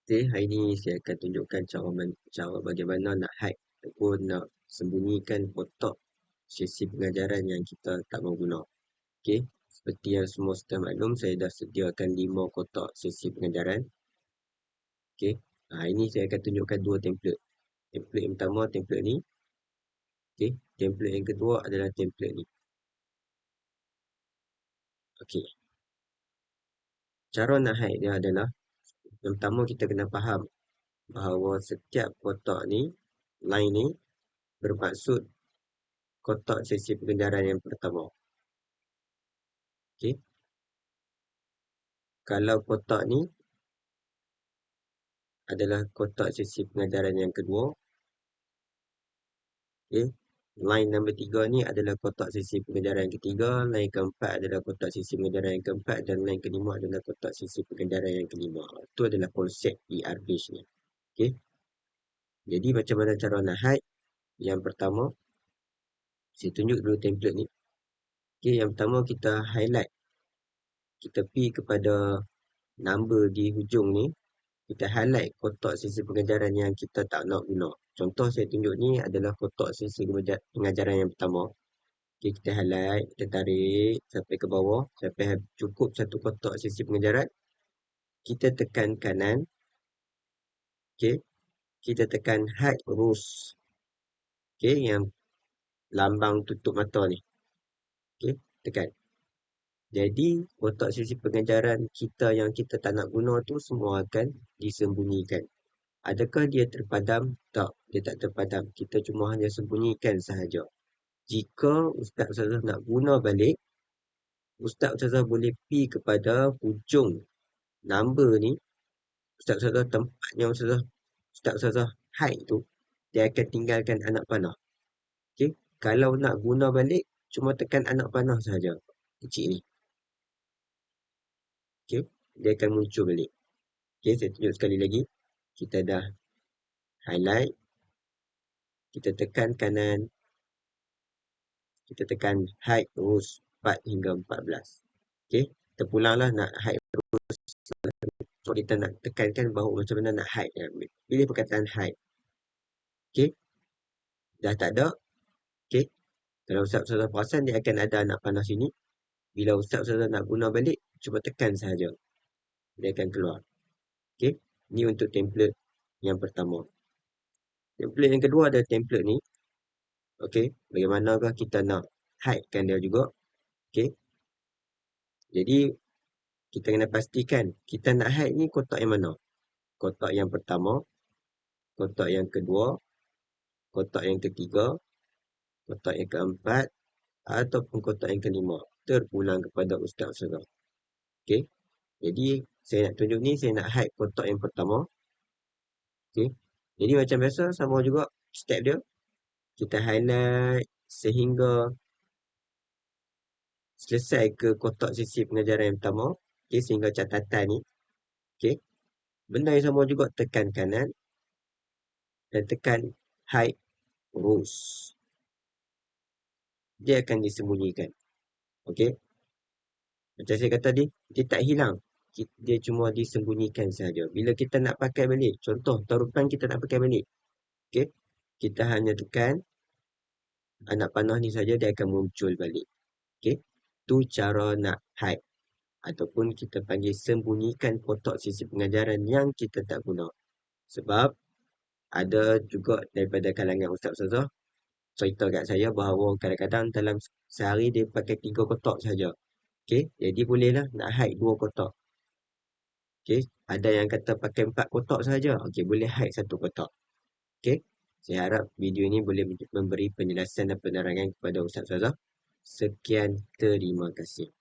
Okay, hari ni saya akan tunjukkan cara bagaimana nak hide ataupun nak sembunyikan kotak sesi pengajaran yang kita tak mahu guna. Okay, seperti yang semua sudah maklum, saya dah sediakan 5 kotak sesi pengajaran. Okay, hari ni saya akan tunjukkan 2 template. Template yang pertama, template ni. Okay, template yang kedua adalah template ni. Okay, cara nak hide dia adalah, yang pertama kita kena faham bahawa setiap kotak ni, line ni, bermaksud kotak sesi pengajaran yang pertama. Okay. Kalau kotak ni adalah kotak sesi pengajaran yang kedua. Okay. Line nombor 3 ni adalah kotak sesi pengajaran yang ketiga. Line keempat adalah kotak sesi pengajaran yang keempat. Dan line kelima adalah kotak sesi pengajaran yang kelima. Itu adalah konsep ER-based ni. Okay. Jadi macam mana cara nak hide? Yang pertama, saya tunjuk dulu template ni. Okay. Yang pertama kita highlight. Kita pergi kepada number di hujung ni. Kita highlight kotak sesi pengajaran yang kita tak nak guna. Contoh saya tunjuk ni adalah kotak sesi pengajaran yang pertama. Okay, kita highlight, kita tarik sampai ke bawah. Sampai cukup satu kotak sesi pengajaran. Kita tekan kanan. Okay, kita tekan hide rows. Okay, yang lambang tutup mata ni. Okay, tekan. Jadi, kotak sesi pengajaran kita yang kita tak nak guna tu semua akan disembunyikan. Adakah dia terpadam? Tak, dia tak terpadam. Kita cuma hanya sembunyikan sahaja. Jika Ustaz-Ustazah nak guna balik, Ustaz-Ustazah boleh pergi kepada hujung number ni. Ustaz-Ustazah tempatnya Ustaz-Ustazah hide tu, dia akan tinggalkan anak panah. Okay? Kalau nak guna balik, cuma tekan anak panah sahaja. Kecil ni. Okay? Dia akan muncul balik. Okay, saya tunjuk sekali lagi. Kita dah highlight. Kita tekan kanan. Kita tekan hide rows 4 hingga 14. Okay, terpulanglah nak hide rows. So, kita nak tekankan bahawa macam mana nak hide. Pilih perkataan hide. Okay, dah tak ada. Okay, kalau Ustaz-Ustazah perasan dia akan ada anak panah sini. Bila Ustaz-Ustazah nak guna balik, cuba tekan sahaja. Dia akan keluar. Okay, ni untuk template yang pertama. Template yang kedua ada template ni. Okay, bagaimanakah kita nak hidekan dia juga. Okay, jadi kita kena pastikan kita nak hide ni kotak yang mana. Kotak yang pertama, kotak yang kedua, kotak yang ketiga, kotak yang keempat, ataupun kotak yang kelima. Terpulang kepada Ustaz-Ustazah. Okay, jadi saya nak tunjuk ni, saya nak hide kotak yang pertama. Okay, jadi macam biasa, sama juga step dia. Kita highlight sehingga selesai ke kotak sesi pengajaran yang pertama. Okay, sehingga catatan ni. Okay, benda yang sama juga, tekan kanan dan tekan hide rows. Dia akan disembunyikan. Okay, macam saya kata tadi, dia tak hilang. Dia cuma disembunyikan saja. Bila kita nak pakai balik, contoh tarupan kita nak pakai balik. Okay, kita hanya tekan anak panah ni saja, dia akan muncul balik. Okay, tu cara nak hide ataupun kita panggil sembunyikan kotak sesi pengajaran yang kita tak guna. Sebab ada juga daripada kalangan Ustaz-Ustazah cerita kat saya bahawa kadang-kadang dalam sehari dia pakai 3 kotak saja. Okay, jadi bolehlah nak hide 2 kotak. Okay, ada yang kata pakai 4 kotak saja. Okay, boleh hide 1 kotak. Okay, saya harap video ini boleh memberi penjelasan dan penerangan kepada Ustaz-Ustazah. Sekian, terima kasih.